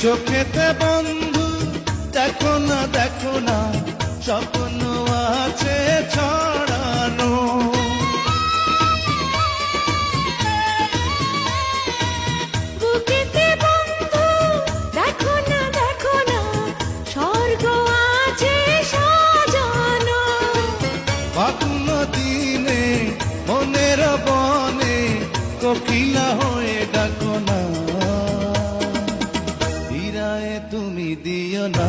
চোখেতে বন্ধু দেখো না স্বপ্ন আছে ছড়ানো। বুকেতে বন্ধু দেখো না স্বর্গ আছে সাজানো। ফাগুন দিনে মনের বনে কোকিলা হয়ে ডাকো না, ফিরায়ে তুমি দিও না।